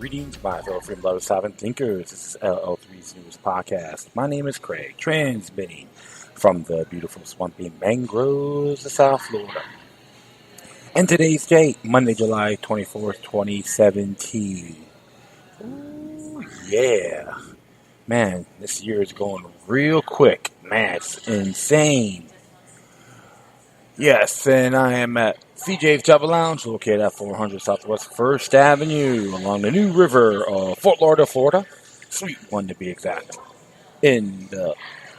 Greetings, my fellow freedom lovers, sovereign thinkers. This is LL3's News Podcast. My name is Craig, transmitting from the beautiful swampy mangroves of South Florida. And today's date, Monday, July 24th, 2017. Ooh, yeah. Man, this year is going real quick. Man, it's insane. Yes, and I am at CJ's Java Lounge, located at 400 Southwest 1st Avenue, along the New River of Fort Lauderdale, Florida. Suite 1 to be exact. In the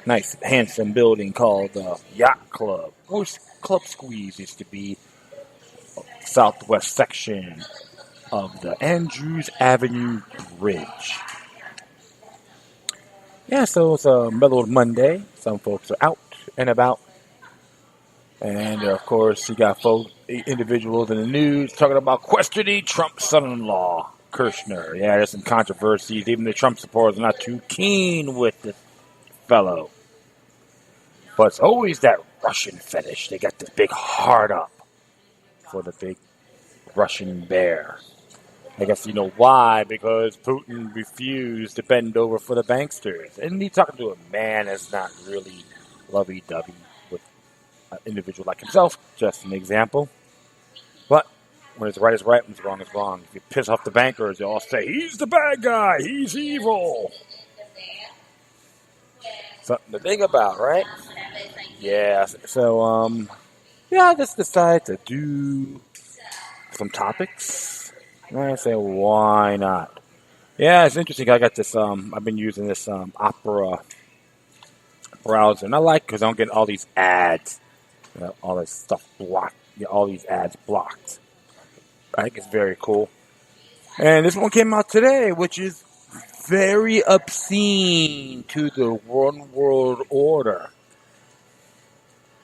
nice, handsome building called the Yacht Club, or Club Squeeze used to be, southwest section of the Andrews Avenue Bridge. Yeah, so it's a mellowed Monday. Some folks are out and about. And, of course, you got individuals in the news talking about questioning Trump's son-in-law, Kirshner. Yeah, there's some controversies. Even the Trump supporters are not too keen with this fellow. But it's always that Russian fetish. They got this big heart up for the big Russian bear. I guess you know why, because Putin refused to bend over for the banksters. And he's talking to a man that's not really lovey-dovey with an individual like himself. Just an example. But when it's right, it's right. When it's wrong, it's wrong. If you piss off the bankers, they all say, he's the bad guy. He's evil. Something to think about, right? Yeah. So, I just decided to do some topics. And I say, why not? Yeah, it's interesting. I got this, I've been using this Opera browser. And I like it because I don't get all these ads. All this stuff blocked. All these ads blocked. I think it's very cool. And this one came out today, which is very obscene to the one world order.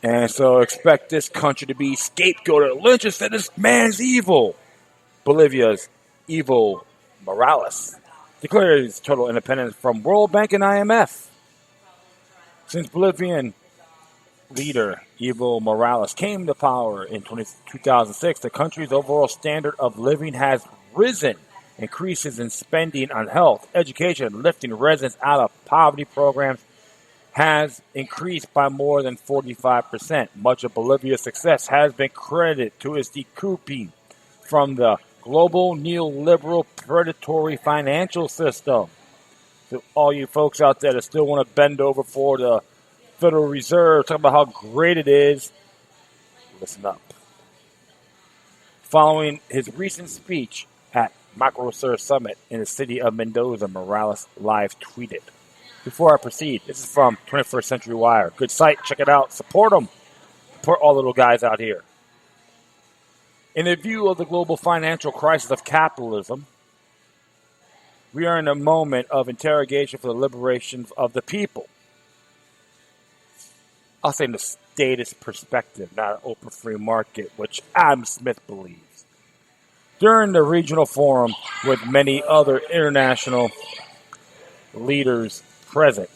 And so expect this country to be scapegoated. Lynch said this man's evil. Bolivia's Evo Morales declares total independence from World Bank and IMF. Since Bolivian leader Evo Morales came to power in 2006, the country's overall standard of living has risen. Increases in spending on health, education, lifting residents out of poverty programs has increased by more than 45%. Much of Bolivia's success has been credited to its decoupling from the global neoliberal predatory financial system. So all you folks out there that still want to bend over for the Federal Reserve, talking about how great it is, listen up. Following his recent speech at Microchips Summit in the city of Mendoza, Morales live tweeted. Before I proceed, this is from 21st Century Wire. Good site, check it out. Support them. Support all little guys out here. In the view of the global financial crisis of capitalism, we are in a moment of interrogation for the liberation of the people. I'll say in the statist perspective, not an open free market, which Adam Smith believes. During the regional forum with many other international leaders present,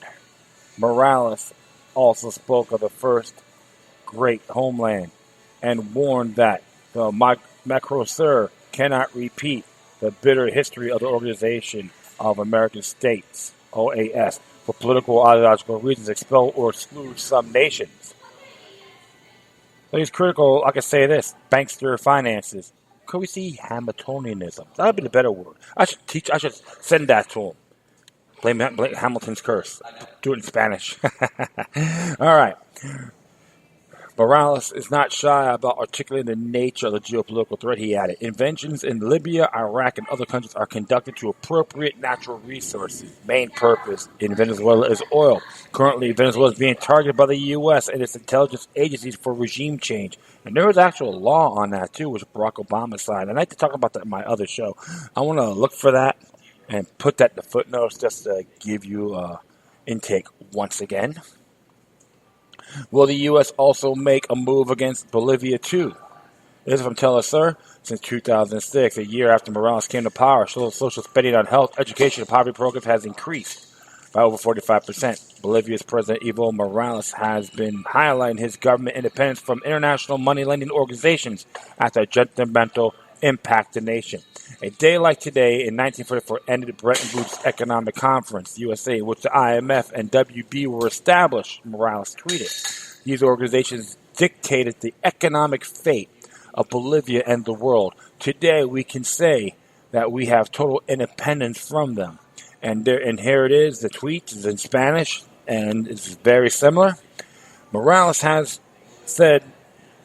Morales also spoke of the first great homeland and warned that the Microchips cannot repeat the bitter history of the Organization of American States, OAS, for political ideological reasons, expel or exclude some nations. So he's critical, I can say this, bankster finances. Could we see Hamiltonianism? That would be the better word. I should send that to him. Blame Hamilton's curse. Do it in Spanish. All right. Morales is not shy about articulating the nature of the geopolitical threat, he added. Inventions in Libya, Iraq, and other countries are conducted to appropriate natural resources. Main purpose in Venezuela is oil. Currently, Venezuela is being targeted by the U.S. and its intelligence agencies for regime change. And there is actual law on that, too, which Barack Obama signed. And I like to talk about that in my other show. I want to look for that and put that in the footnotes just to give you intake once again. Will the U.S. also make a move against Bolivia, too? This is from Telesur. Since 2006, a year after Morales came to power, social spending on health, education, and poverty programs has increased by over 45%. Bolivia's President Evo Morales has been highlighting his government independence from international money-lending organizations after a judgmental impact the nation. A day like today in 1944 ended Bretton Woods Economic Conference, USA, in which the IMF and WB were established, Morales tweeted. These organizations dictated the economic fate of Bolivia and the world. Today we can say that we have total independence from them. And here it is, the tweet is in Spanish, and it's very similar. Morales has said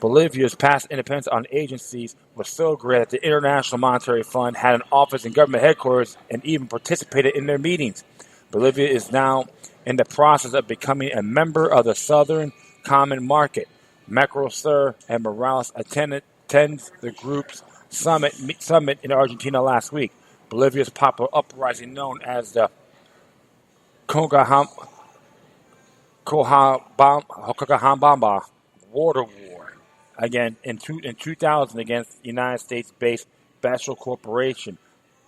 Bolivia's past independence on agencies was so great that the International Monetary Fund had an office in government headquarters and even participated in their meetings. Bolivia is now in the process of becoming a member of the Southern Common Market. Mercosur and Morales attends the group's summit in Argentina last week. Bolivia's popular uprising, known as the Cochabamba Water War, again in 2000 against the United States-based Special Corporation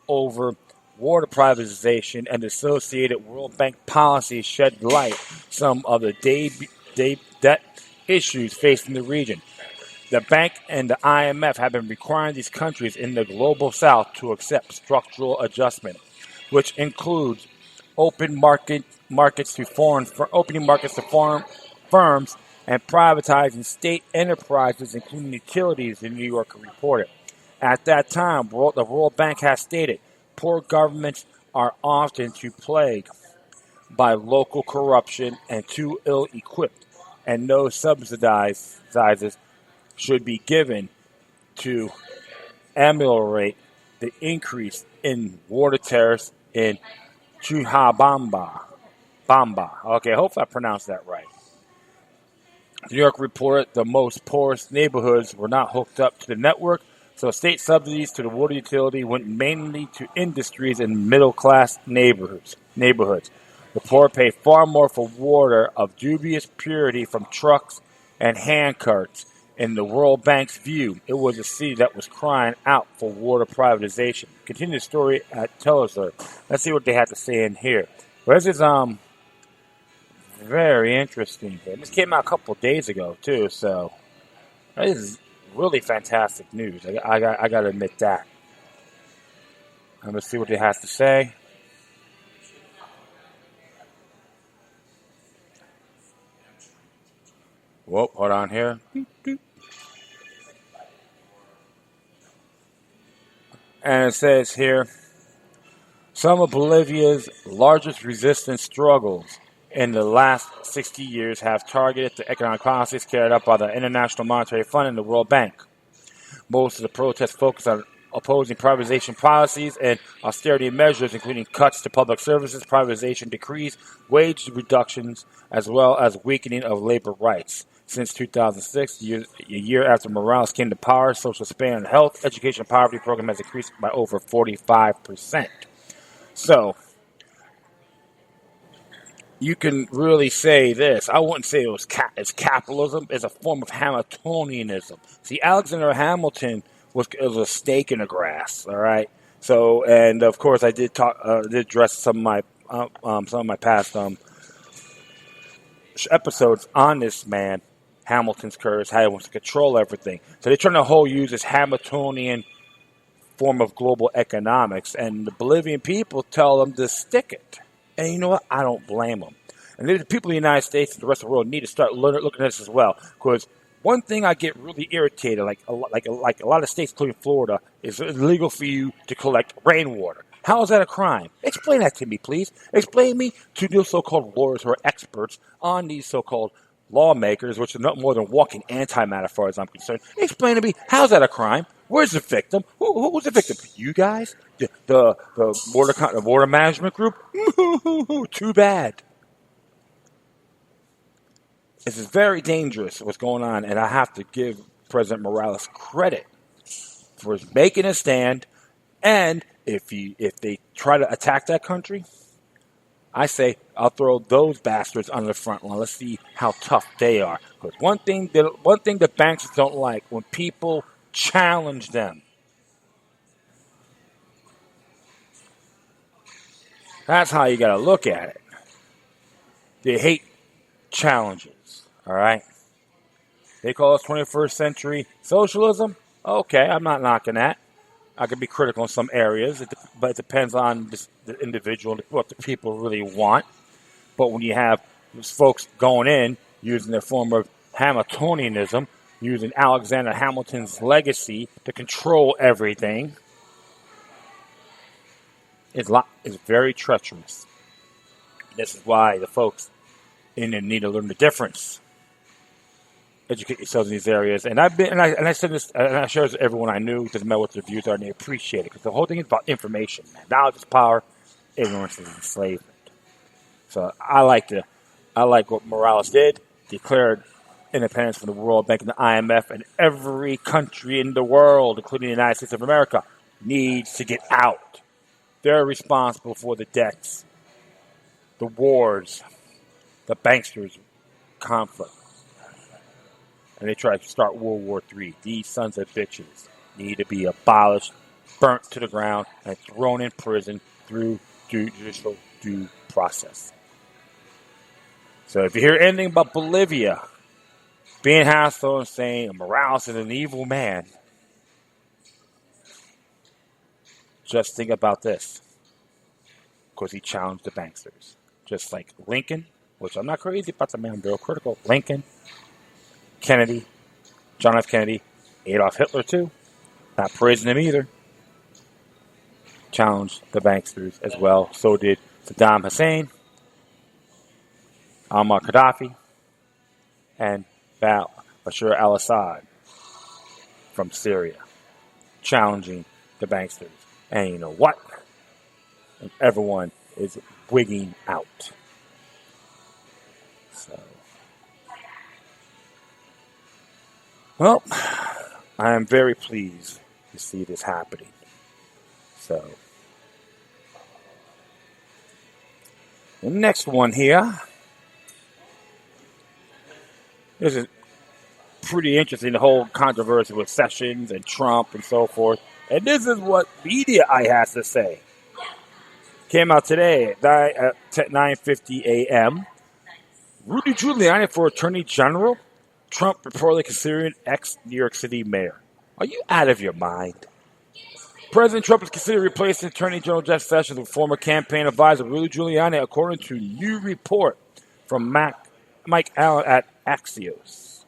over water privatization and associated World Bank policies, shed light some of the debt issues facing the region. The bank and the IMF have been requiring these countries in the global south to accept structural adjustment, which includes opening markets to foreign firms and privatizing state enterprises, including utilities, the New Yorker reported. At that time, the World Bank has stated, poor governments are often too plagued by local corruption and too ill-equipped, and no subsidies should be given to ameliorate the increase in water tariffs in Cochabamba. Okay, I hope I pronounced that right. New York reported the most poorest neighborhoods were not hooked up to the network, so state subsidies to the water utility went mainly to industries in middle-class neighborhoods. The poor pay far more for water of dubious purity from trucks and hand carts. In the World Bank's view, it was a city that was crying out for water privatization. Continue the story at Telesur. Let's see what they have to say in here. Well, this is very interesting. This came out a couple of days ago too, so this is really fantastic news. I got to admit that. I'm gonna see what they have to say. Whoa, hold on here. And it says here, some of Bolivia's largest resistance struggles in the last 60 years have targeted the economic policies carried out by the International Monetary Fund and the World Bank. Most of the protests focus on opposing privatization policies and austerity measures, including cuts to public services, privatization decrees, wage reductions, as well as weakening of labor rights. Since 2006, a year after Morales came to power, social spending on health, education, and poverty program has increased by over 45%. So, you can really say this. I wouldn't say it's capitalism. It's a form of Hamiltonianism. See, Alexander Hamilton was a stake in the grass. All right. So, and of course, I did address some of my past episodes on this man, Hamilton's curse, how he wants to control everything. So they're trying to use this Hamiltonian form of global economics, and the Bolivian people tell them to stick it. And you know what? I don't blame them. And the people in the United States and the rest of the world need to start looking at this as well. Because one thing I get really irritated, like a lot of states, including Florida, is illegal for you to collect rainwater. How is that a crime? Explain that to me, please. Explain me to those so-called lawyers who are experts on these so-called lawmakers, which are not more than walking antimatter as far as I'm concerned. Explain to me, how's that a crime? Where's the victim? Who's the victim? You guys? The water management group? Too bad. This is very dangerous, what's going on, and I have to give President Morales credit for making a stand, and if they try to attack that country, I say I'll throw those bastards on the front line. Let's see how tough they are. Because one thing the banks don't like, when people challenge them. That's how you got to look at it. They hate challenges. All right? They call us 21st century socialism. Okay, I'm not knocking that. I can be critical in some areas, but it depends on the individual, what the people really want. But when you have those folks going in using their form of Hamiltonianism, using Alexander Hamilton's legacy to control everything, is very treacherous. This is why the folks in there need to learn the difference. Educate yourselves in these areas. And I said this, and I shared this with everyone I knew. It doesn't matter what their views are, and they appreciate it. Because the whole thing is about information, man. Knowledge is power, ignorance is enslavement. So I like what Morales did, declared independence from the World Bank and the IMF, and every country in the world, including the United States of America, needs to get out. They're responsible for the debts, the wars, the banksters' conflict. And they try to start World War III. These sons of bitches need to be abolished, burnt to the ground, and thrown in prison through judicial due process. So if you hear anything about Bolivia being hostile and saying Morales is an evil man, just think about this. Because he challenged the banksters. Just like Lincoln, which I'm not crazy about the man, I'm real critical. Lincoln, Kennedy, John F. Kennedy, Adolf Hitler too. Not praising him either. Challenged the banksters as well. So did Saddam Hussein, Muammar Gaddafi, and Bashar al-Assad from Syria. Challenging the banksters. And you know what? Everyone is wigging out. So, well, I am very pleased to see this happening. So, the next one here. This is pretty interesting, the whole controversy with Sessions and Trump and so forth. And this is what Media Eye has to say. Came out today at 9:50 a.m. Rudy Giuliani for Attorney General. Trump reportedly considering ex-New York City mayor. Are you out of your mind? President Trump is considering replacing Attorney General Jeff Sessions with former campaign advisor Rudy Giuliani, according to a new report from Mike Allen at Axios.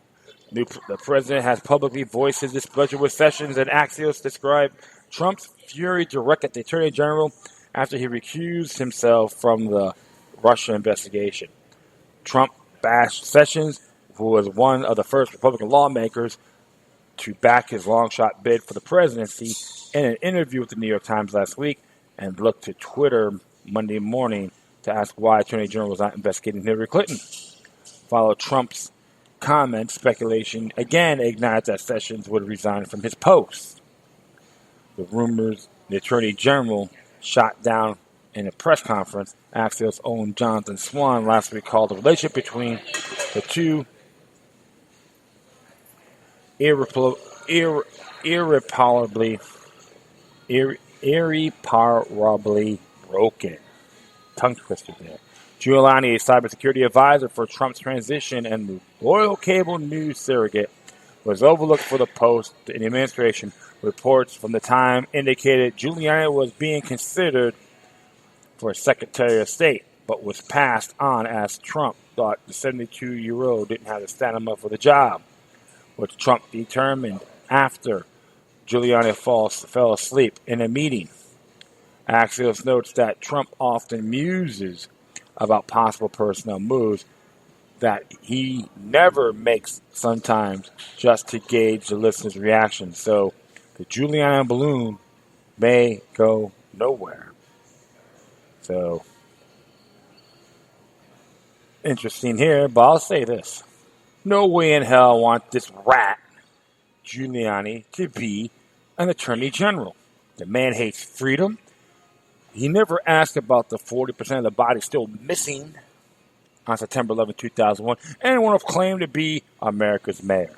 The president has publicly voiced his displeasure with Sessions, and Axios described Trump's fury direct at the Attorney General after he recused himself from the Russia investigation. Trump bashed Sessions, who was one of the first Republican lawmakers to back his long-shot bid for the presidency, in an interview with the New York Times last week, and looked to Twitter Monday morning to ask why Attorney General was not investigating Hillary Clinton. Followed Trump's comment, speculation again ignited that Sessions would resign from his post. The rumors the Attorney General shot down in a press conference. Axios' own Jonathan Swan last week called the relationship between the two irreparably broken. Tongue twister there. Giuliani, a cybersecurity advisor for Trump's transition and the loyal cable news surrogate, was overlooked for the post in the administration. Reports from the time indicated Giuliani was being considered for Secretary of State, but was passed on as Trump thought the 72-year-old didn't have the stamina for the job, which Trump determined after Giuliani fell asleep in a meeting. Axios notes that Trump often muses about possible personnel moves that he never makes sometimes just to gauge the listener's reaction. So the Giuliani balloon may go nowhere. So, interesting here, but I'll say this. No way in hell I want this rat, Giuliani, to be an attorney general. The man hates freedom. He never asked about the 40% of the body still missing on September 11, 2001, and would have claimed to be America's mayor.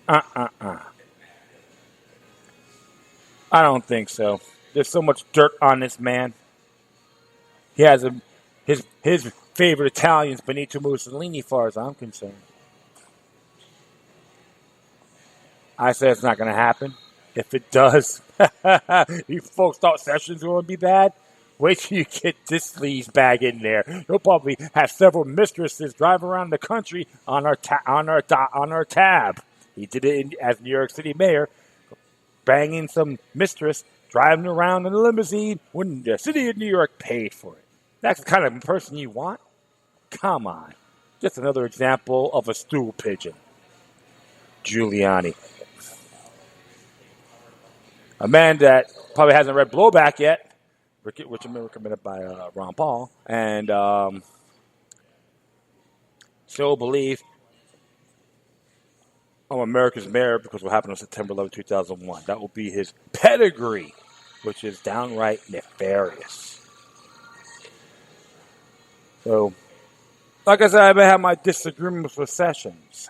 I don't think so. There's so much dirt on this man. He has his favorite Italian's Benito Mussolini, as far as I'm concerned. I say it's not going to happen. If it does, you folks thought sessions were going to be bad? Wait till you get this sleaze bag in there. He'll probably have several mistresses drive around the country on our tab. He did it as New York City mayor, banging some mistress, driving around in a limousine when the city of New York paid for it. That's the kind of person you want? Come on. Just another example of a stool pigeon. Giuliani. A man that probably hasn't read Blowback yet, which has been recommended by Ron Paul, and still believe I'm America's mayor because what happened on September 11, 2001. That will be his pedigree, which is downright nefarious. So, like I said, I may have my disagreements with Sessions.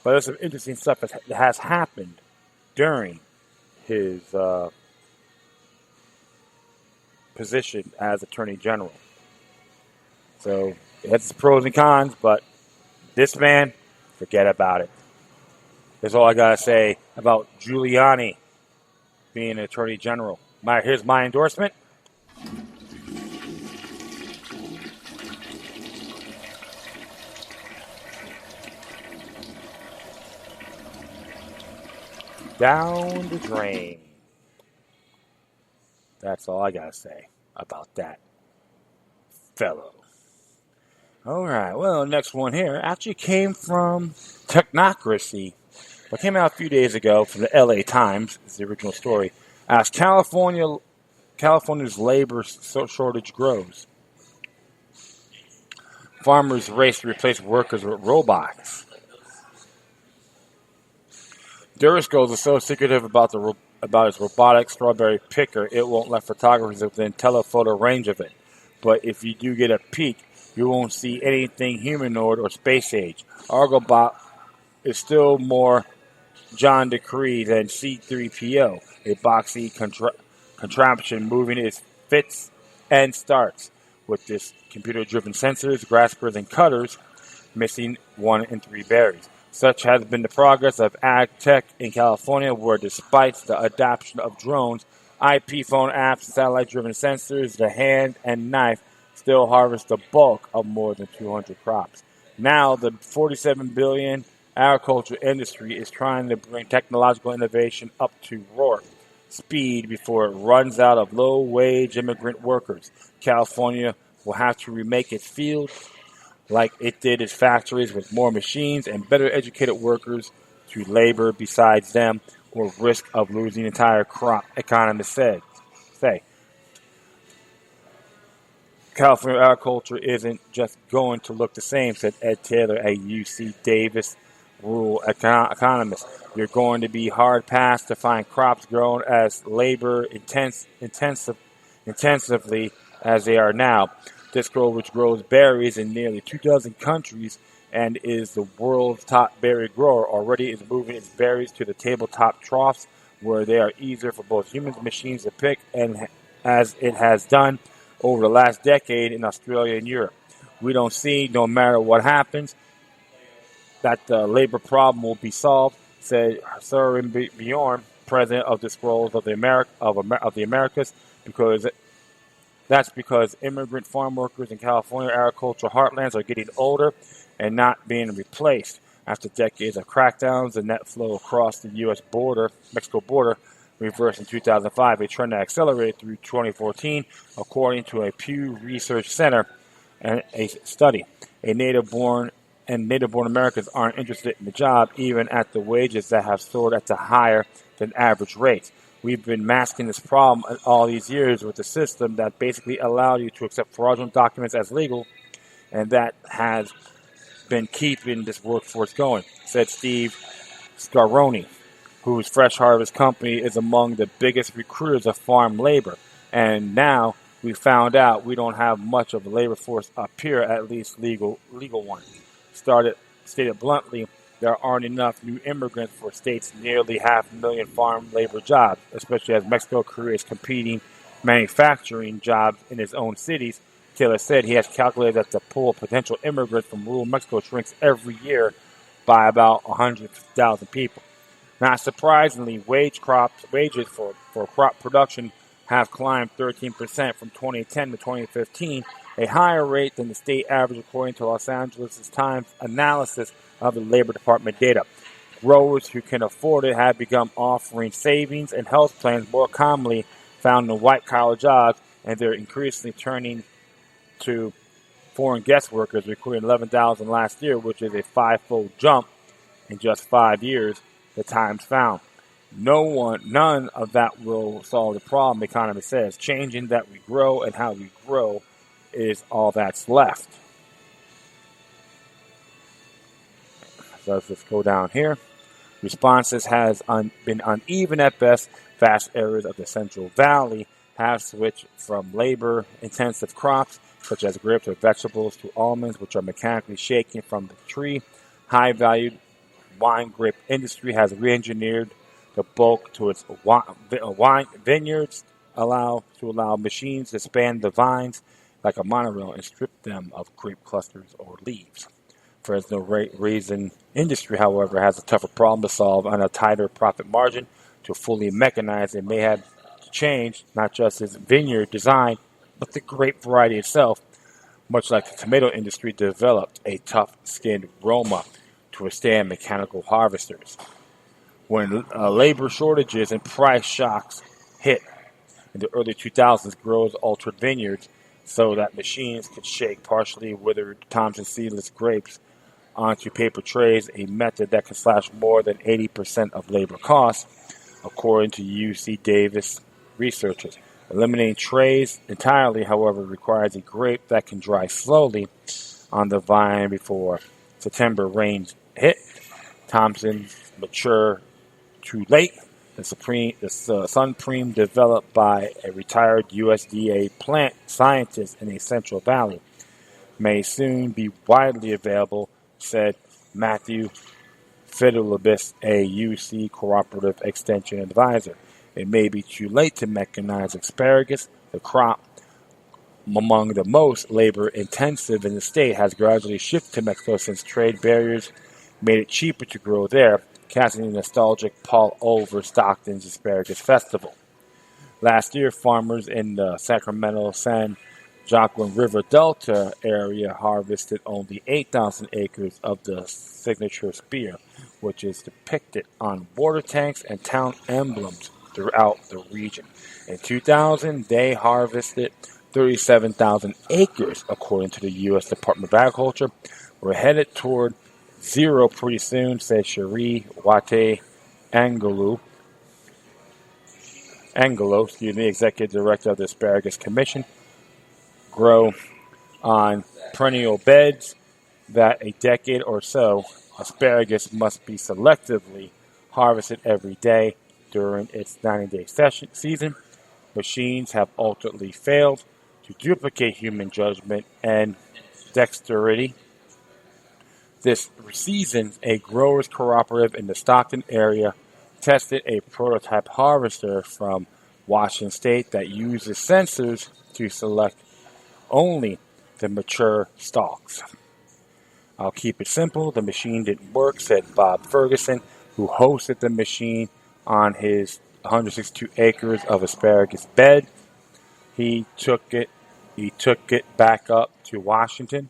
But there's some interesting stuff that has happened during his position as Attorney General. So it has its pros and cons, but this man, forget about it. That's all I got to say about Giuliani being an Attorney General. Here's my endorsement. Down the drain. That's all I got to say about that fellow. All right, well, next one here actually came from TechnoAxe. It came out a few days ago from the LA Times. It's the original story. As California's labor shortage grows, farmers race to replace workers with robots. Durasco is so secretive about its robotic strawberry picker, it won't let photographers within telephoto range of it. But if you do get a peek, you won't see anything humanoid or space age. Argobot is still more John Decree than C-3PO, a boxy contraption moving its fits and starts with this computer-driven sensors, graspers, and cutters, missing 1 in 3 berries. Such has been the progress of ag tech in California, where despite the adoption of drones, IP phone apps, satellite-driven sensors, the hand and knife still harvest the bulk of more than 200 crops. Now, the $47 billion agriculture industry is trying to bring technological innovation up to roar speed before it runs out of low-wage immigrant workers. California will have to remake its fields like it did its factories with more machines and better educated workers to labor besides them, or risk of losing the entire crop, economists say. California agriculture isn't just going to look the same, said Ed Taylor, a UC Davis rural economist. You're going to be hard pressed to find crops grown as labor intensively as they are now. This grower, which grows berries in nearly 2 dozen countries and is the world's top berry grower, already is moving its berries to the tabletop troughs where they are easier for both humans and machines to pick, and as it has done over the last decade in Australia and Europe. We don't see, no matter what happens, that the labor problem will be solved, said Søren Bjorn, president of the Scrolls of the Americas, because immigrant farm workers in California agricultural heartlands are getting older and not being replaced. After decades of crackdowns, the net flow across the U.S. Mexico border, reversed in 2005, a trend that accelerated through 2014, according to a Pew Research Center and a study. Native-born Americans aren't interested in the job, even at the wages that have soared at the higher than average rates. We've been masking this problem all these years with a system that basically allowed you to accept fraudulent documents as legal, and that has been keeping this workforce going, said Steve Scaroni, whose Fresh Harvest company is among the biggest recruiters of farm labor. And now we found out we don't have much of a labor force up here, at least legal one. Stated bluntly, there aren't enough new immigrants for states' nearly 500,000 farm labor jobs, especially as Mexico creates competing manufacturing jobs in its own cities. Taylor said he has calculated that the pool of potential immigrants from rural Mexico shrinks every year by about 100,000 people. Not surprisingly, wages for crop production have climbed 13% from 2010 to 2015, a higher rate than the state average according to Los Angeles Times analysis of the Labor Department data. Growers who can afford it have begun offering savings and health plans more commonly found in white-collar jobs, and they're increasingly turning to foreign guest workers, recruiting 11,000 last year, which is a five-fold jump in just 5 years, the Times found. None of that will solve the problem, the economist says. Changing that we grow and how we grow is all that's left. So let's just go down here. Responses has been uneven at best. Vast areas of the Central Valley have switched from labor-intensive crops, such as grapes or vegetables, to almonds, which are mechanically shaken from the tree. High-valued wine grape industry has re-engineered the bulk to its wine vineyards, allow machines to span the vines like a monorail and strip them of grape clusters or leaves. Fresno raisin industry, however, has a tougher problem to solve on a tighter profit margin. To fully mechanize, it may have to change not just its vineyard design, but the grape variety itself. Much like the tomato industry developed a tough-skinned Roma to withstand mechanical harvesters. When labor shortages and price shocks hit in the early 2000s, growers altered vineyards so that machines could shake partially withered Thompson seedless grapes onto paper trays, a method that can slash more than 80% of labor costs, according to UC Davis researchers. Eliminating trays entirely, however, requires a grape that can dry slowly on the vine before September rains hit. Thompson's mature too late. The Sunpreme, developed by a retired USDA plant scientist in the Central Valley, may soon be widely available, said Matthew Fidelibus, a UC cooperative extension advisor. It may be too late to mechanize asparagus. The crop, among the most labor-intensive in the state, has gradually shifted to Mexico since trade barriers made it cheaper to grow there, casting the nostalgic Paul over Stockton's Asparagus Festival. Last year, farmers in the Sacramento-San Joaquin River Delta area harvested only 8,000 acres of the signature spear, which is depicted on water tanks and town emblems throughout the region. In 2000, they harvested 37,000 acres, according to the U.S. Department of Agriculture. We're headed toward zero pretty soon, said Cherie Wate Angelo, executive director of the Asparagus Commission. Grow on perennial beds that a decade or so, asparagus must be selectively harvested every day during its 90-day season. Machines have ultimately failed to duplicate human judgment and dexterity. This season, a growers cooperative in the Stockton area tested a prototype harvester from Washington State that uses sensors to select only the mature stalks. I'll keep it simple. The machine didn't work, said Bob Ferguson, who hosted the machine on his 162 acres of asparagus bed. He took it back up to Washington.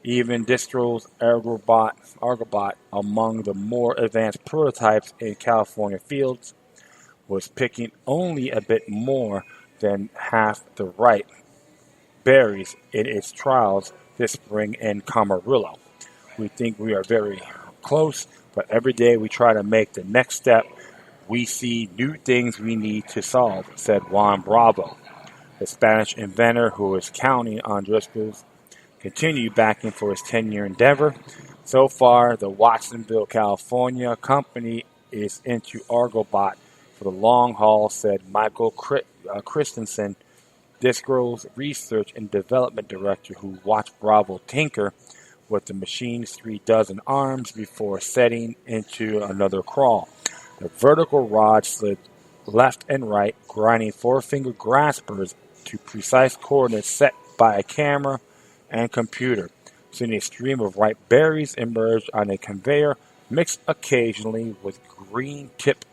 Even Distrol's Argobot, among the more advanced prototypes in California fields, was picking only a bit more than half the ripe berries in its trials this spring in Camarillo. We think we are very close, but every day we try to make the next step. We see new things we need to solve, said Juan Bravo, the Spanish inventor who is counting on Driscoll's continued backing for his 10-year endeavor. So far, the Watsonville, California company is into Argobot for the long haul, said Michael Christensen, Discro's research and development director, who watched Bravo tinker with the machine's 36 arms before setting into another crawl. The vertical rod slid left and right, grinding four-finger graspers to precise coordinates set by a camera and computer. Soon a stream of ripe berries emerged on a conveyor mixed occasionally with green tipped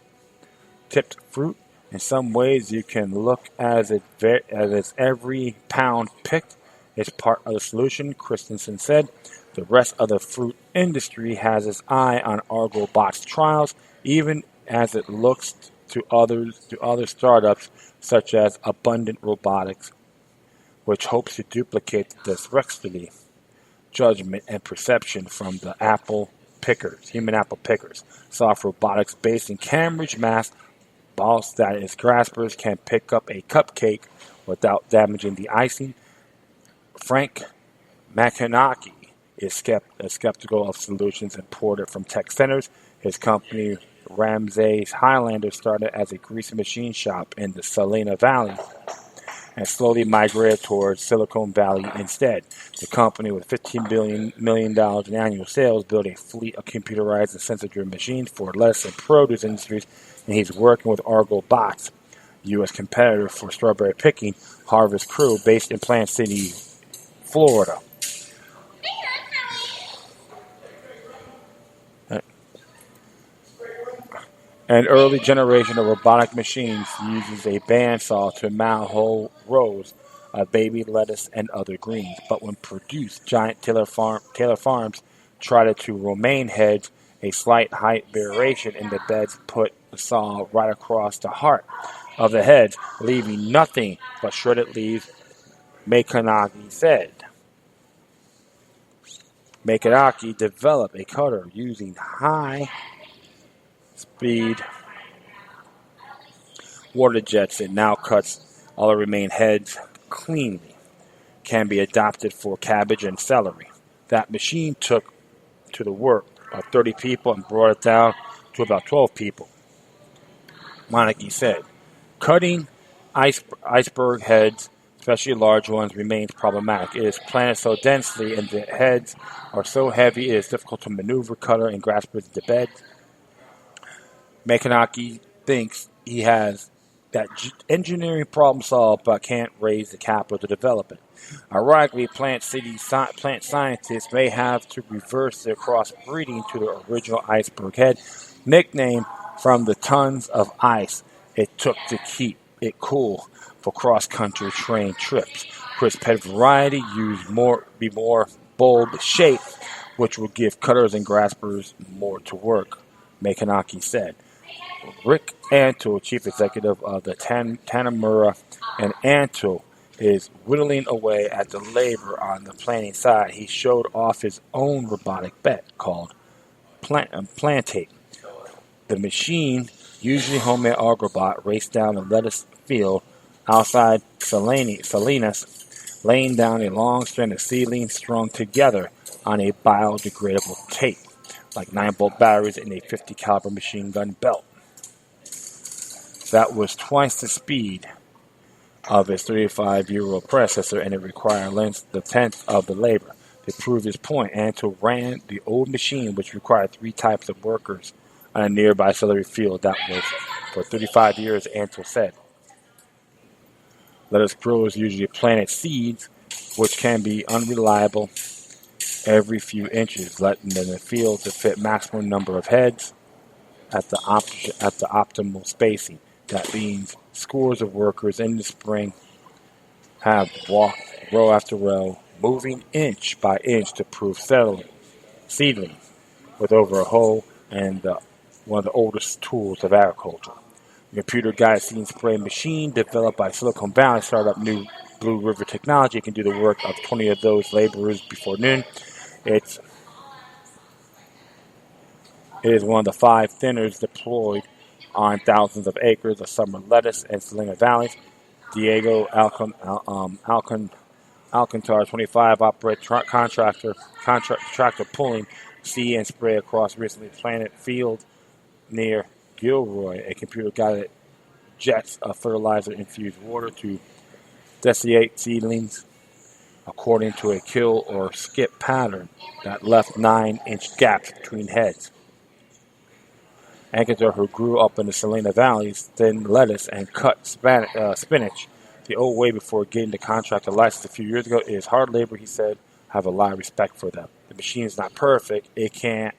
fruit. In some ways, you can look as it's every pound picked is part of the solution, Christensen said. The rest of the fruit industry has its eye on Argobot's trials, even as it looks to other startups such as Abundant Robotics, which hopes to duplicate the dexterity, judgment, and perception from the human apple pickers. Soft robotics based in Cambridge, Mass. Boasts that its graspers can pick up a cupcake without damaging the icing. Frank McConaughey is skeptical of solutions imported from tech centers. His company, Ramsay's Highlander, started as a greasy machine shop in the Salina Valley and slowly migrated towards Silicon Valley instead. The company, with $15 million in annual sales, built a fleet of computerized and sensor-driven machines for lettuce and produce industries, and he's working with Argo Bots, U.S. competitor for strawberry picking, Harvest Crew, based in Plant City, Florida. An early generation of robotic machines uses a bandsaw to mow whole rows of baby lettuce and other greens. But when produced, giant Taylor Farms tried to romaine heads. A slight height variation in the beds put the saw right across the heart of the heads, leaving nothing but shredded leaves, Makanaki said. Makanaki developed a cutter using high-speed water jets. It now cuts all the remaining heads cleanly. Can be adopted for cabbage and celery. That machine took to the work of 30 people and brought it down to about 12 people, Monarchy said. Cutting iceberg heads, especially large ones, remains problematic. It is planted so densely and the heads are so heavy it is difficult to maneuver cutter and graspers into bed. Makanaki thinks he has that engineering problem solved but can't raise the capital to develop it. Ironically, plant scientists may have to reverse their crossbreeding to the original iceberg head, nicknamed from the tons of ice it took to keep it cool for cross-country train trips. Crisp head variety used be more bulb shaped, which will give cutters and graspers more to work, Makanaki said. Rick Antle, chief executive of the Tanamura and Antle, is whittling away at the labor on the planning side. He showed off his own robotic bet called Implanted. The machine, usually homemade Agrobot, raced down the lettuce field outside Salinas, laying down a long strand of seedlings strung together on a biodegradable tape, like 9-volt batteries in a 50 caliber machine gun belt. That was twice the speed of its 35-year-old predecessor, and it required the tenth of the labor. To prove his point, Antle ran the old machine, which required 3 types of workers, on a nearby celery field that was for 35 years, Antle said. Lettuce growers usually planted seeds, which can be unreliable every few inches, letting them in the field to fit maximum number of heads at the optimal spacing. That means scores of workers in the spring have walked row after row, moving inch by inch to prove seedling with over a hoe and one of the oldest tools of agriculture. The computer-guided seed and spray machine developed by Silicon Valley startup New Blue River Technology can do the work of 20 of those laborers before noon. It is one of the 5 thinners deployed on thousands of acres of summer lettuce and Salina valleys. Diego Alcantar, 25, operates tractor pulling seed and spray across recently planted field near Gilroy. A computer-guided jets of fertilizer-infused water to desiccate seedlings according to a kill or skip pattern that left 9-inch gaps between heads. Alcantar, who grew up in the Salina valleys, thinned lettuce and cut spinach the old way before getting the contractor license a few years ago. It is hard labor, he said. I have a lot of respect for them. The machine is not perfect. It can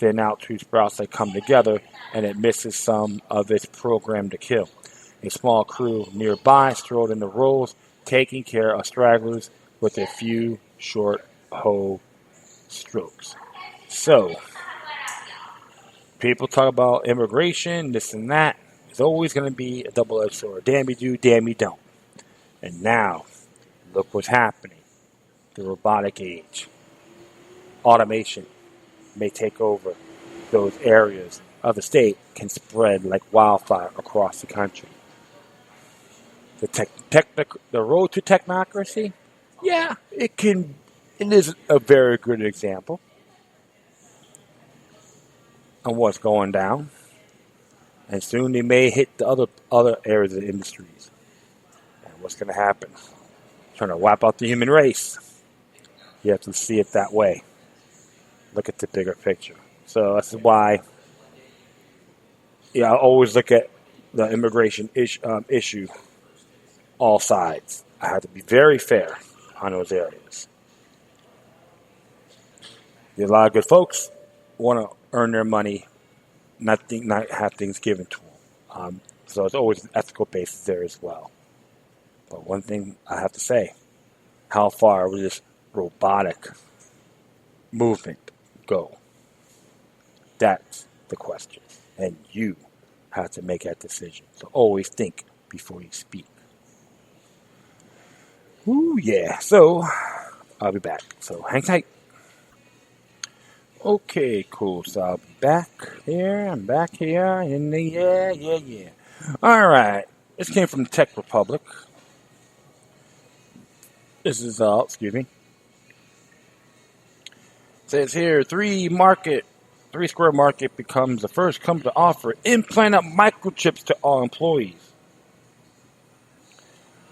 thin out two sprouts that come together, and it misses some of its program to kill. A small crew nearby strolled in the rows, taking care of stragglers with a few short hoe strokes. So, people talk about immigration, this and that. It's always going to be a double-edged sword. Damn you do, damn you don't. And now, look what's happening. The robotic age. Automation may take over those areas of the state, can spread like wildfire across the country. The road to technocracy? Yeah, it is a very good example of what's going down. And soon they may hit the other areas of the industries. And what's going to happen? Trying to wipe out the human race. You have to see it that way. Look at the bigger picture. So that's why I always look at the immigration issue, all sides. I have to be very fair on those areas. There's a lot of good folks want to earn their money, not have things given to them. So it's always an ethical basis there as well. But one thing I have to say, how far will this robotic movement go? That's the question. And you have to make that decision. So always think before you speak. Ooh, yeah. So, I'll be back. So, hang tight. Okay, cool. So, I'll be back here. I'm back here. Yeah. All right. This came from Tech Republic. This is, excuse me. It says here, 3 Square Market becomes the first company to offer implanted microchips to all employees.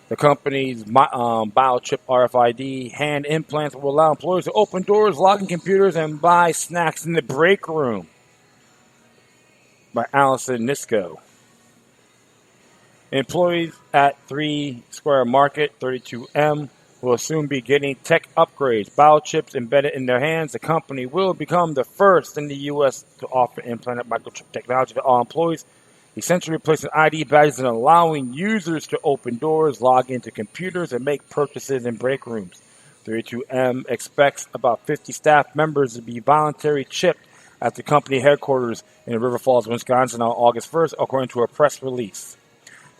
The company's biochip RFID hand implants will allow employees to open doors, log in computers, and buy snacks in the break room. By Allison Nisco. Employees at 3 Square Market, 32M, will soon be getting tech upgrades. Biochips embedded in their hands, the company will become the first in the U.S. to offer implanted microchip technology to all employees, essentially replacing ID badges and allowing users to open doors, log into computers, and make purchases in break rooms. 32M expects about 50 staff members to be voluntarily chipped at the company headquarters in River Falls, Wisconsin on August 1st, according to a press release.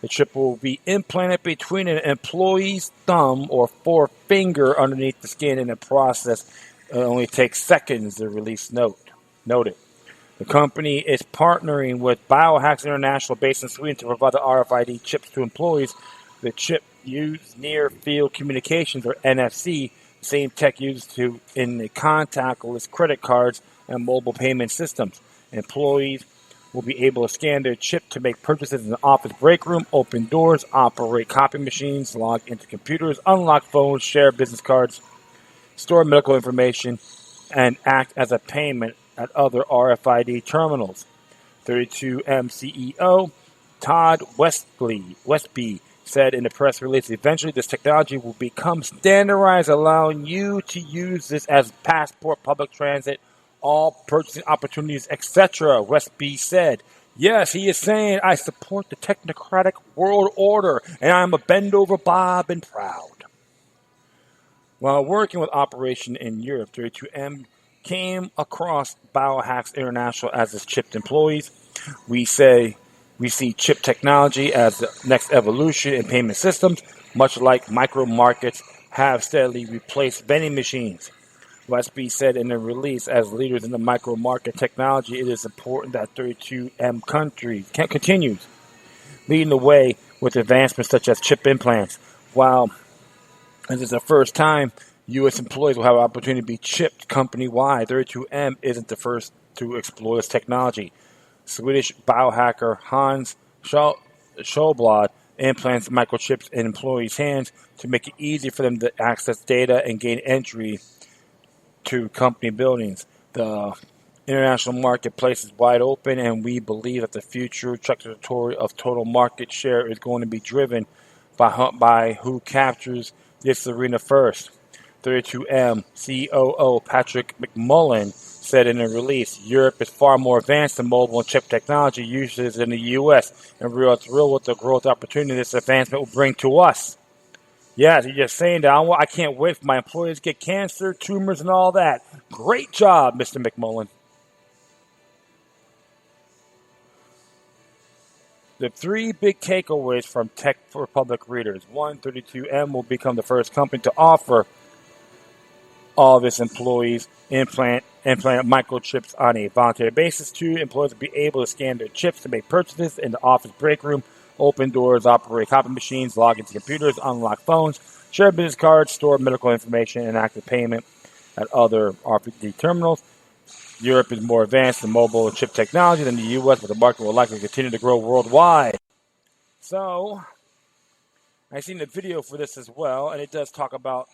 The chip will be implanted between an employee's thumb or forefinger underneath the skin in a process that only takes seconds, the release noted. The company is partnering with Biohacks International based in Sweden to provide the RFID chips to employees. The chip used near-field communications, or NFC, the same tech used in the contactless credit cards and mobile payment systems. Employees will be able to scan their chip to make purchases in the office break room, open doors, operate copy machines, log into computers, unlock phones, share business cards, store medical information, and act as a payment at other RFID terminals. 32M CEO Todd Westby said in the press release, eventually this technology will become standardized, allowing you to use this as passport, public transit, all purchasing opportunities, etc., Westby said. Yes, he is saying, I support the technocratic world order, and I'm a bend-over Bob and proud. While working with Operation in Europe, 32M came across Biohacks International as its chipped employees. We see chip technology as the next evolution in payment systems, much like micro markets have steadily replaced vending machines. Westby said in a release, as leaders in the micro market technology, it is important that 32M countries continues leading the way with advancements such as chip implants. While this is the first time U.S. employees will have an opportunity to be chipped company-wide, 32M isn't the first to explore this technology. Swedish biohacker Hans Schölblad implants microchips in employees' hands to make it easy for them to access data and gain entry to company buildings. The international marketplace is wide open, and we believe that the future trajectory of total market share is going to be driven by who captures this arena first. 32M COO Patrick McMullen said in a release. Europe is far more advanced in mobile and chip technology uses than the U.S. and we are thrilled with the growth opportunity this advancement will bring to us. Yes, you're just saying that I can't wait for my employees to get cancer, tumors, and all that. Great job, Mr. McMullen. The three big takeaways from Tech for Public readers. 1, 32M will become the first company to offer all of its employees implant microchips on a voluntary basis. 2, employees will be able to scan their chips to make purchases in the office break room, open doors, operate copy machines, log into computers, unlock phones, share business cards, store medical information, and active payment at other RFID terminals. Europe is more advanced in mobile and chip technology than the U.S., but the market will likely continue to grow worldwide. So, I've seen the video for this as well, and it does talk about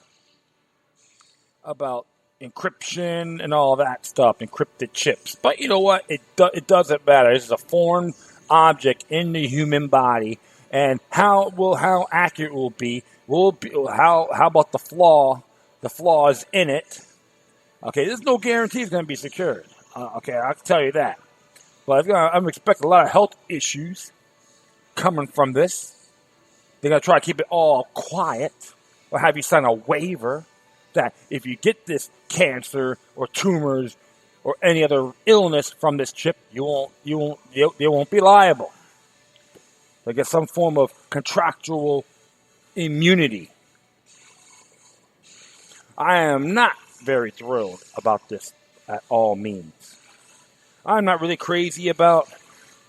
encryption and all that stuff, encrypted chips. But you know what? It doesn't matter. This is a foreign object in the human body, and how accurate it will be how about the flaws in it. Okay, there's no guarantee it's going to be secured. Okay, I can tell you that. But I'm expecting a lot of health issues coming from this. They're going to try to keep it all quiet or have you sign a waiver that if you get this cancer or tumors or any other illness from this chip, you won't be liable. They get some form of contractual immunity. I am not very thrilled about this at all means. I'm not really crazy about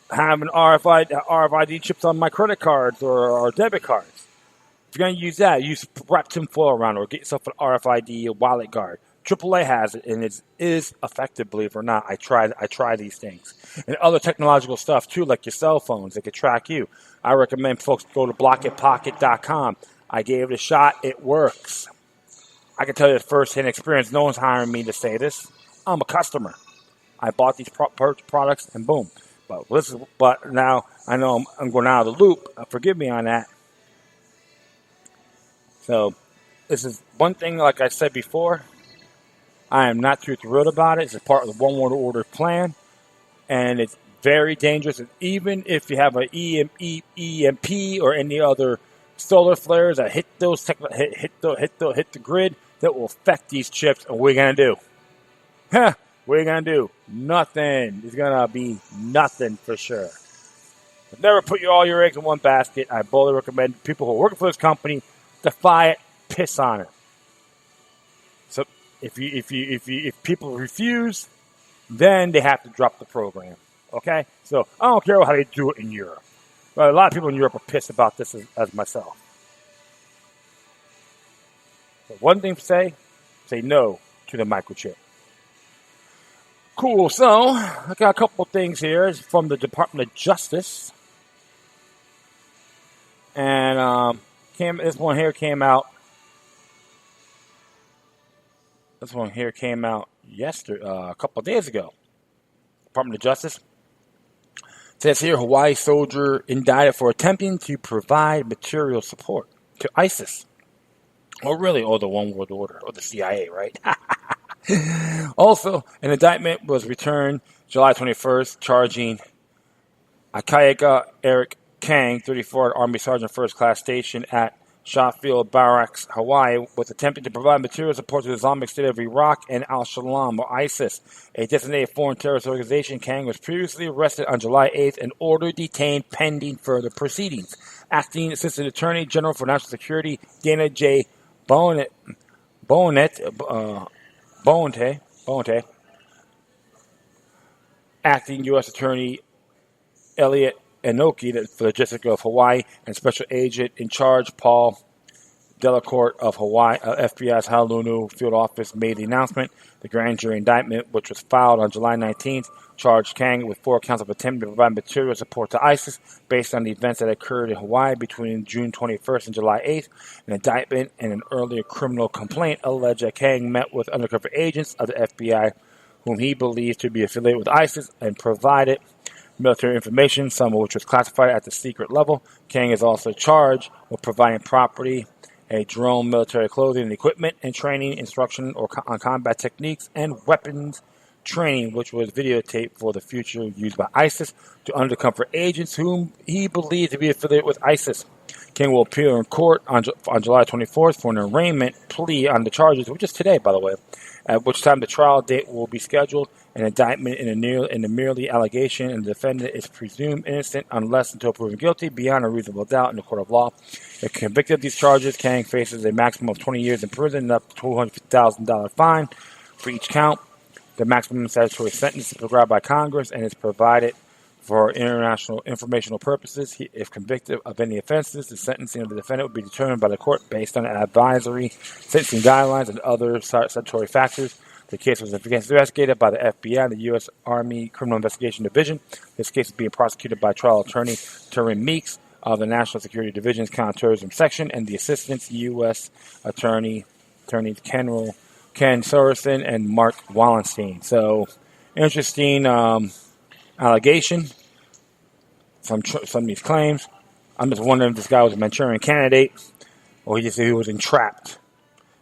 having RFID chips on my credit cards or debit cards. If you're going to use that, use wrap tinfoil around or get yourself an RFID wallet guard. AAA has it, and it is effective, believe it or not. I try these things. And other technological stuff, too, like your cell phones that can track you. I recommend folks go to blockitpocket.com. I gave it a shot. It works. I can tell you the first-hand experience. No one's hiring me to say this. I'm a customer. I bought these products, and boom. But now I know I'm going out of the loop. Forgive me on that. So this is one thing, like I said before, I am not too thrilled about it. It's a part of the One World Order plan, and it's very dangerous. And even if you have an EMP or any other solar flares that hit the grid, that will affect these chips. And what are you going to do? What are you going to do? Nothing. It's going to be nothing for sure. But never put all your eggs in one basket. I boldly recommend people who are working for this company defy it, piss on it. So if people refuse, then they have to drop the program. Okay? So I don't care how they do it in Europe. But a lot of people in Europe are pissed about this as myself. But one thing to say no to the microchip. Cool. So I got a couple of things here from the Department of Justice. And this one here came out yesterday, a couple of days ago. Department of Justice says here, Hawaii soldier indicted for attempting to provide material support to ISIS. Or really, the One World Order, or the CIA, right? Also, an indictment was returned July 21st, charging Akayaga Eric Kang, 34, Army Sergeant First Class stationed at Shotfield Barracks, Hawaii, was attempting to provide material support to the Islamic State of Iraq and Al-Shalam, or ISIS, a designated foreign terrorist organization. Kang was previously arrested on July 8th and ordered detained pending further proceedings. Acting Assistant Attorney General for National Security Dana J. Bonte, Acting U.S. Attorney Elliot Inoki for the District of Hawaii, and Special Agent in Charge Paul Delacourt of Hawaii, FBI's Honolulu Field Office, made the announcement. The grand jury indictment, which was filed on July 19th, charged Kang with 4 counts of attempting to provide material support to ISIS based on the events that occurred in Hawaii between June 21st and July 8th. An indictment and an earlier criminal complaint alleged that Kang met with undercover agents of the FBI whom he believed to be affiliated with ISIS and provided military information, some of which was classified at the secret level. Kang is also charged with providing property, a drone, military clothing and equipment, and training, instruction on combat techniques and weapons training, which was videotaped for the future used by ISIS to undercover agents whom he believed to be affiliated with ISIS. King will appear in court on July 24th for an arraignment plea on the charges, which is today, by the way, at which time the trial date will be scheduled. An indictment in a merely allegation, and the defendant is presumed innocent unless until proven guilty beyond a reasonable doubt in the court of law. If convicted of these charges, Kang faces a maximum of 20 years in prison and up to $250,000 fine for each count. The maximum statutory sentence is prescribed by Congress and is provided for international informational purposes. If convicted of any offenses, the sentencing of the defendant will be determined by the court based on advisory sentencing guidelines and other statutory factors. The case was investigated by the FBI, the U.S. Army Criminal Investigation Division. This case is being prosecuted by trial attorney Turin Meeks of the National Security Division's Counterterrorism Section and the Assistant U.S. Attorney General Ken Sorensen and Mark Wallenstein. So, interesting allegation from some of these claims. I'm just wondering if this guy was a Manchurian candidate or he was entrapped.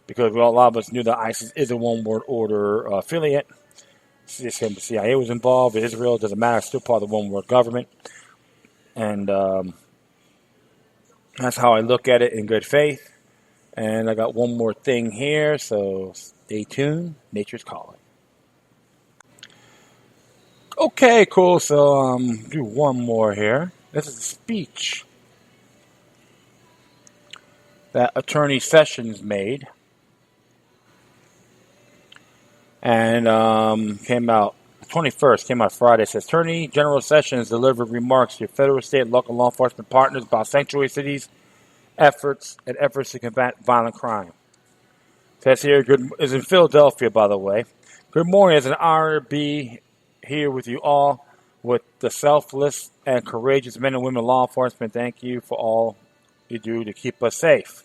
Because a lot of us knew that ISIS is a one-world order affiliate. The CIA was involved. Israel, doesn't matter, still part of the one-world government. And that's how I look at it in good faith. And I got one more thing here, so stay tuned. Nature's calling. Okay, cool. So do one more here. This is a speech that Attorney Sessions made. And came out 21st, came out Friday. It says, Attorney General Sessions delivered remarks to federal, state, and local law enforcement partners about sanctuary cities' efforts to combat violent crime. It says here, is in Philadelphia, by the way. Good morning. It's an honor to be here with you all, with the selfless and courageous men and women of law enforcement. Thank you for all you do to keep us safe.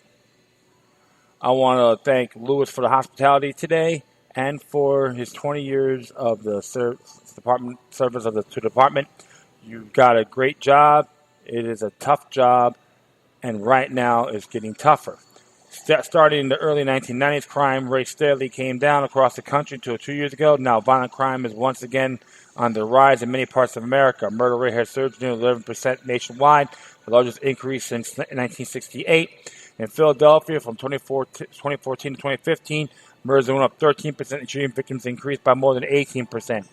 I want to thank Louis for the hospitality today, and for his 20 years of the service of the department. You've got a great job. It is a tough job, and right now it's getting tougher. Starting in the early 1990s, crime rate steadily came down across the country until 2 years ago. Now violent crime is once again on the rise in many parts of America. Murder rate has surged nearly 11% nationwide, the largest increase since 1968. In Philadelphia, from 2014 to 2015, murders went up 13%, and shooting victims increased by more than 18%.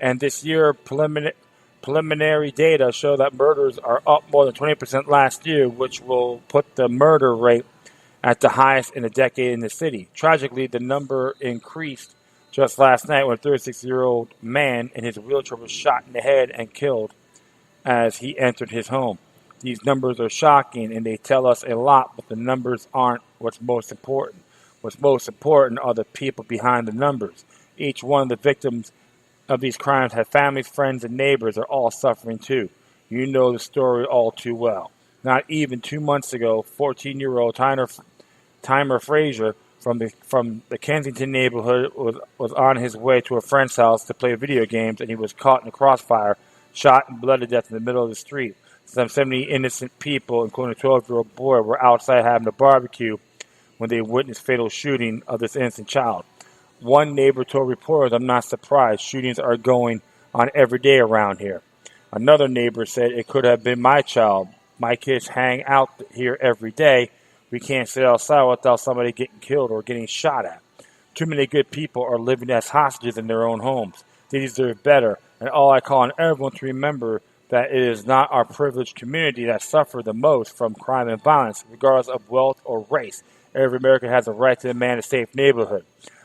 And this year, preliminary data show that murders are up more than 20% last year, which will put the murder rate at the highest in a decade in the city. Tragically, the number increased just last night when a 36-year-old man in his wheelchair was shot in the head and killed as he entered his home. These numbers are shocking, and they tell us a lot, but the numbers aren't what's most important. What's most important are the people behind the numbers. Each one of the victims of these crimes have families, friends, and neighbors are all suffering too. You know the story all too well. Not even 2 months ago, 14-year-old Tymer Frazier from the Kensington neighborhood was on his way to a friend's house to play video games, and he was caught in a crossfire, shot and bled to death in the middle of the street. Some 70 innocent people, including a 12-year-old boy, were outside having a barbecue when they witnessed fatal shooting of this innocent child. One neighbor told reporters, I'm not surprised. Shootings are going on every day around here. Another neighbor said, it could have been my child. My kids hang out here every day. We can't sit outside without somebody getting killed or getting shot at. Too many good people are living as hostages in their own homes. They deserve better. And all I call on everyone to remember that it is not our privileged community that suffer the most from crime and violence, regardless of wealth or race. Every American has a right to demand a safe neighborhood.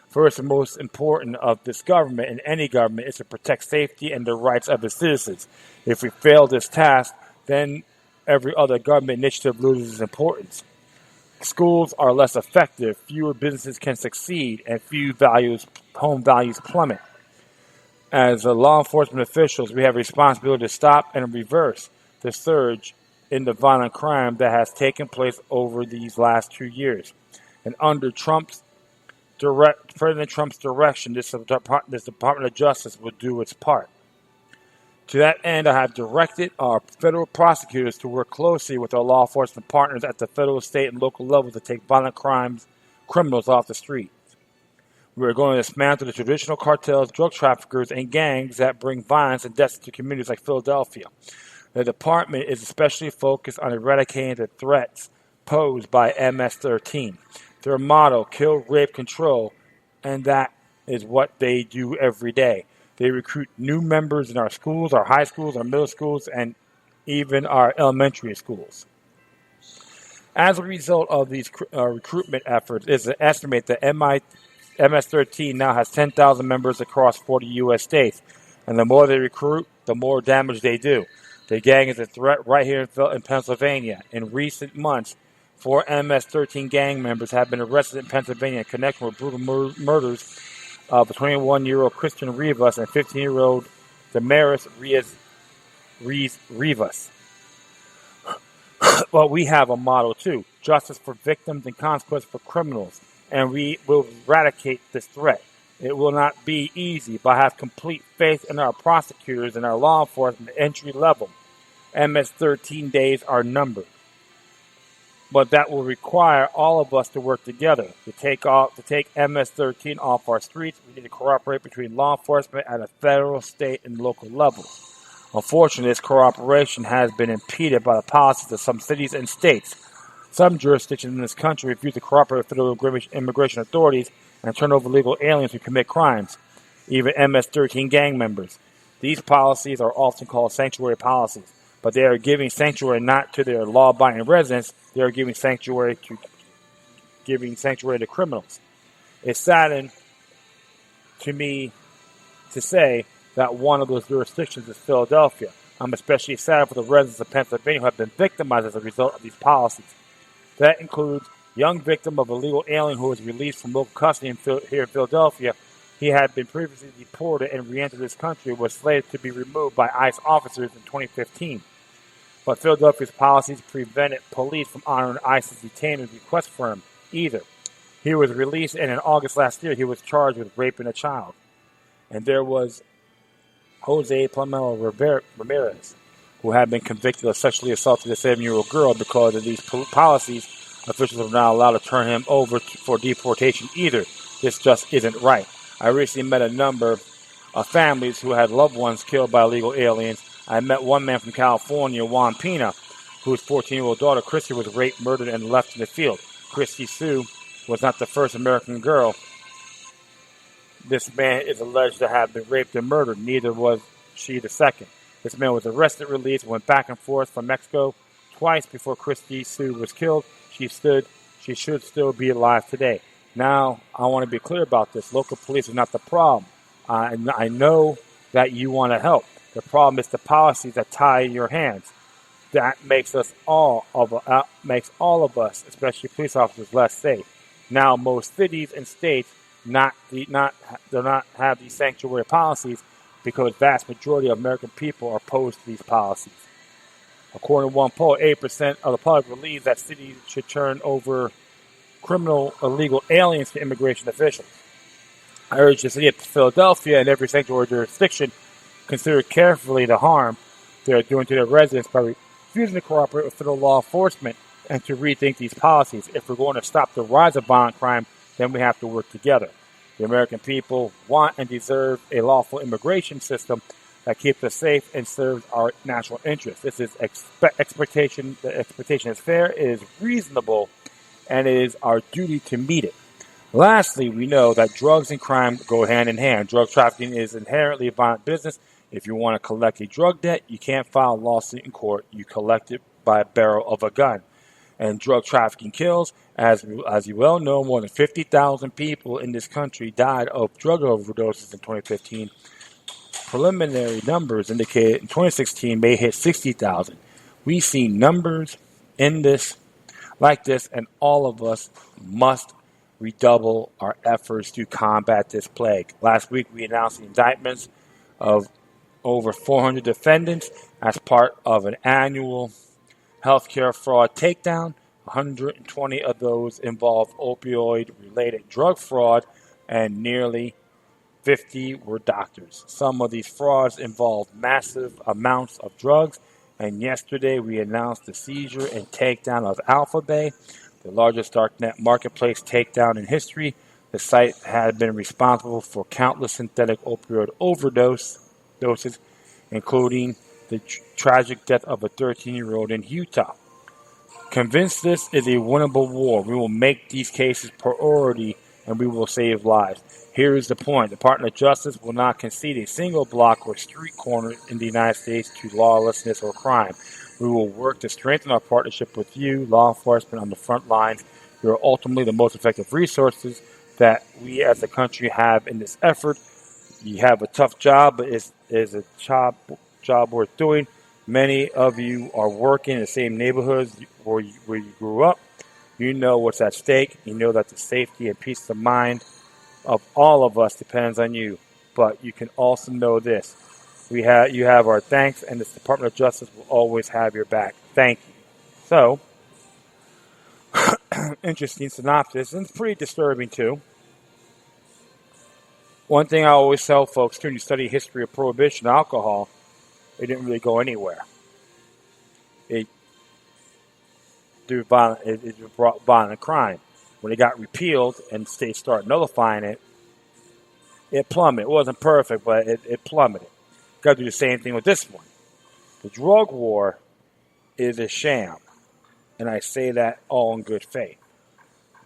First and most important of this government and any government is to protect safety and the rights of its citizens. If we fail this task, then every other government initiative loses importance. Schools are less effective, fewer businesses can succeed, and home values plummet. As law enforcement officials, we have a responsibility to stop and reverse the surge in the violent crime that has taken place over these last 2 years. And under President Trump's direction, this Department of Justice will do its part. To that end, I have directed our federal prosecutors to work closely with our law enforcement partners at the federal, state, and local levels to take violent criminals off the street. We're going to dismantle the traditional cartels, drug traffickers, and gangs that bring violence and death to communities like Philadelphia. The department is especially focused on eradicating the threats posed by MS-13. Their motto, kill, rape, control, and that is what they do every day. They recruit new members in our schools, our high schools, our middle schools, and even our elementary schools. As a result of these recruitment efforts, it's estimated that MS-13 now has 10,000 members across 40 U.S. states. And the more they recruit, the more damage they do. The gang is a threat right here in Pennsylvania. In recent months, 4 MS-13 gang members have been arrested in Pennsylvania in connection with brutal murders of 21-year-old Christian Rivas and 15-year-old Damaris Rivas. Well, we have a motto, too. Justice for victims and consequence for criminals. And we will eradicate this threat. It will not be easy, but I have complete faith in our prosecutors and our law enforcement entry level. MS-13 days are numbered. But that will require all of us to work together. To take MS-13 off our streets, we need to cooperate between law enforcement at a federal, state, and local level. Unfortunately, this cooperation has been impeded by the policies of some cities and states. Some jurisdictions in this country refuse to cooperate with federal immigration authorities and turn over illegal aliens who commit crimes, even MS-13 gang members. These policies are often called sanctuary policies, but they are giving sanctuary not to their law-abiding residents, they are giving sanctuary to criminals. It's saddened to me to say that one of those jurisdictions is Philadelphia. I'm especially sad for the residents of Pennsylvania who have been victimized as a result of these policies. That includes a young victim of illegal alien who was released from local custody here in Philadelphia. He had been previously deported and re-entered this country and was slated to be removed by ICE officers in 2015. But Philadelphia's policies prevented police from honoring ICE's detainer's request for him either. He was released, and in August last year, he was charged with raping a child. And there was Jose Plamelo Ramirez, who had been convicted of sexually assaulting a 7-year-old girl. Because of these policies, officials are not allowed to turn him over for deportation either. This just isn't right. I recently met a number of families who had loved ones killed by illegal aliens. I met one man from California, Juan Pina, whose 14-year-old daughter, Christy, was raped, murdered, and left in the field. Christy Sue was not the first American girl. This man is alleged to have been raped and murdered. Neither was she the second. This man was arrested, released, went back and forth from Mexico twice before Christy Sue was killed. She should still be alive today. Now, I want to be clear about this. Local police is not the problem. I know that you want to help. The problem is the policies that tie your hands. That makes all of us, especially police officers, less safe. Now, most cities and states do not have these sanctuary policies because the vast majority of American people are opposed to these policies. According to one poll, 8% of the public believes that cities should turn over criminal illegal aliens to immigration officials. I urge the city of Philadelphia and every sanctuary jurisdiction consider carefully the harm they are doing to their residents by refusing to cooperate with federal law enforcement and to rethink these policies. If we're going to stop the rise of violent crime, then we have to work together. The American people want and deserve a lawful immigration system that keeps us safe and serves our national interests. This is expectation. The expectation is fair, it is reasonable, and it is our duty to meet it. Lastly, we know that drugs and crime go hand in hand. Drug trafficking is inherently a violent business. If you want to collect a drug debt, you can't file a lawsuit in court. You collect it by a barrel of a gun. And drug trafficking kills. As you well know, more than 50,000 people in this country died of drug overdoses in 2015. Preliminary numbers indicate in 2016 may hit 60,000. We see numbers in this like this, and all of us must redouble our efforts to combat this plague. Last week, we announced the indictments of over 400 defendants as part of an annual healthcare fraud takedown. 120 of those involved opioid-related drug fraud, and nearly 50 were doctors. Some of these frauds involved massive amounts of drugs, and yesterday we announced the seizure and takedown of Alphabet, the largest darknet marketplace takedown in history. The site had been responsible for countless synthetic opioid doses, including the tragic death of a 13-year-old in Utah. Convinced this is a winnable war, we will make these cases priority and we will save lives. Here is the point. The Department of Justice will not concede a single block or street corner in the United States to lawlessness or crime. We will work to strengthen our partnership with you, law enforcement on the front lines. You are ultimately the most effective resources that we as a country have in this effort. You have a tough job, but it's a job worth doing. Many of you are working in the same neighborhoods where you grew up. You know what's at stake. You know that the safety and peace of mind of all of us depends on you. But you can also know this. You have our thanks, and the Department of Justice will always have your back. Thank you. So, interesting synopsis, and it's pretty disturbing too. One thing I always tell folks, when you study history of prohibition alcohol, it didn't really go anywhere. It brought violent crime. When it got repealed and states started nullifying it, it plummeted. It wasn't perfect, but it plummeted. Got to do the same thing with this one. The drug war is a sham, and I say that all in good faith.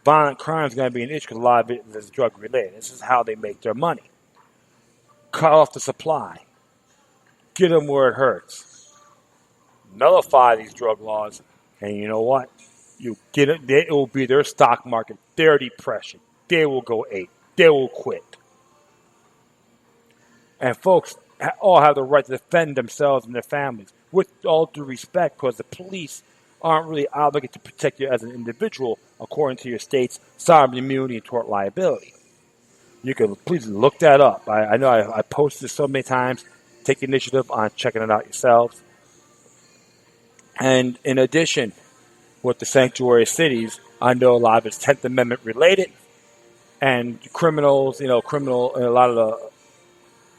Violent crime is going to be an issue because a lot of it is drug related. This is how they make their money. Cut off the supply. Get them where it hurts. Nullify these drug laws, and you know what? You get it. It will be their stock market, their depression. They will go ape. They will quit. And folks all have the right to defend themselves and their families, with all due respect, because the police aren't really obligated to protect you as an individual according to your state's sovereign immunity and tort liability. You can please look that up. I know I posted this so many times. Take the initiative on checking it out yourselves. And in addition, with the sanctuary cities, I know a lot of it's 10th Amendment related, and criminals, a lot of the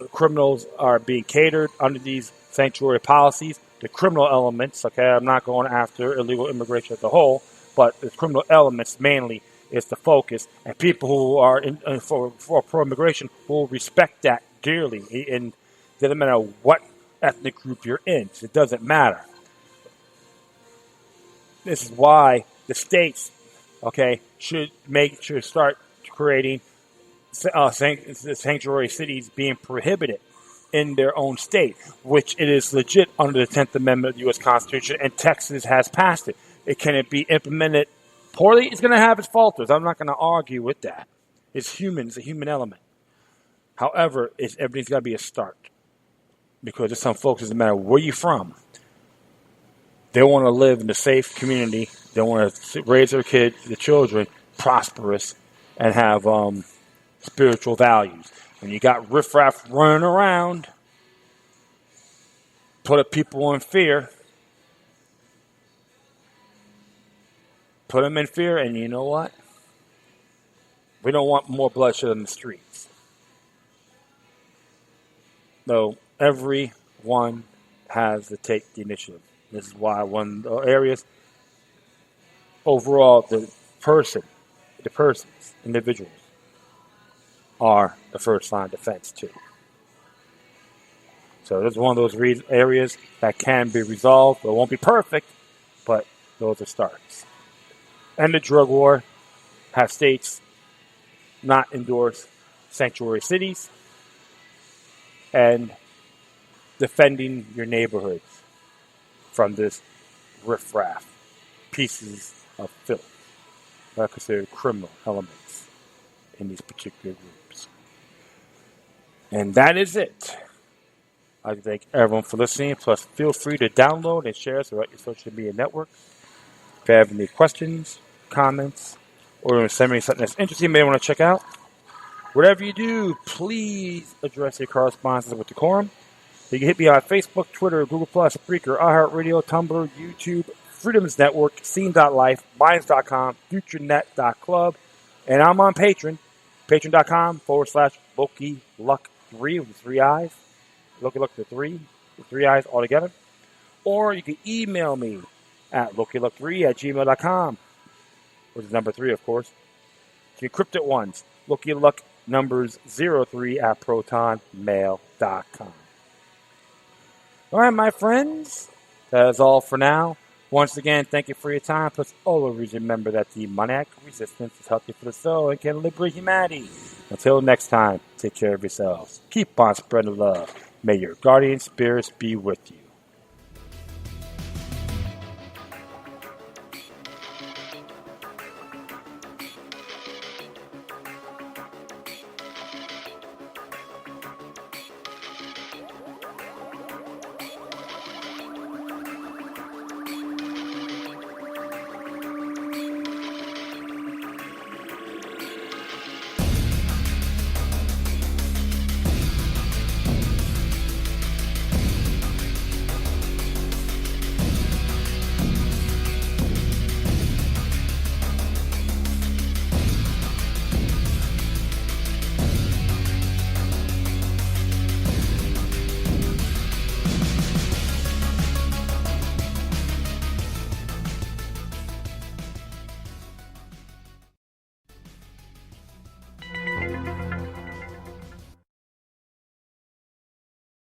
criminals are being catered under these sanctuary policies. The criminal elements, okay, I'm not going after illegal immigration as a whole, but the criminal elements mainly is the focus, and people who are for pro-immigration will respect that dearly, and it doesn't matter what ethnic group you're in. It doesn't matter. This is why the states, okay, should start creating sanctuary cities being prohibited in their own state, which it is legit under the 10th Amendment of the U.S. Constitution, and Texas has passed it. Can it be implemented poorly? It's going to have its falters. I'm not going to argue with that. It's human. It's a human element. However, everything's got to be a start, because there's some folks, it doesn't matter where you're from, they want to live in a safe community. They want to raise their children, prosperous, and have spiritual values. When you got riffraff running around, put people in fear. Put them in fear, and you know what? We don't want more bloodshed in the streets. So everyone has to take the initiative. This is why one of the areas, overall, individuals, are the first line of defense too. So this is one of those areas that can be resolved. It won't be perfect, but those are starts. And the drug war, have states not endorse sanctuary cities, and defending your neighborhoods from this riffraff, pieces of filth that are considered criminal elements in these particular groups. And that is it. I thank everyone for listening. Plus, feel free to download and share throughout your social media network. If you have any questions, comments, or send me something that's interesting you may want to check out, whatever you do, please address your correspondences with decorum. You can hit me on Facebook, Twitter, Google+, Spreaker, iHeartRadio, Tumblr, YouTube, Freedoms Network, Scene.life, Minds.com, FutureNet.club, and I'm on Patreon, patreon.com/LokiLuck3 with 3 eyes. Loki Luck the 3 with 3 eyes all together. Or you can email me at LokiLuck3@gmail.com, which is number 3, of course. The encrypted ones, Looky Luck numbers 03 at protonmail.com. All right, my friends, that is all for now. Once again, thank you for your time. Plus, always remember that the demoniac resistance is healthy for the soul and can liberate humanity. Until next time, take care of yourselves. Keep on spreading love. May your guardian spirits be with you.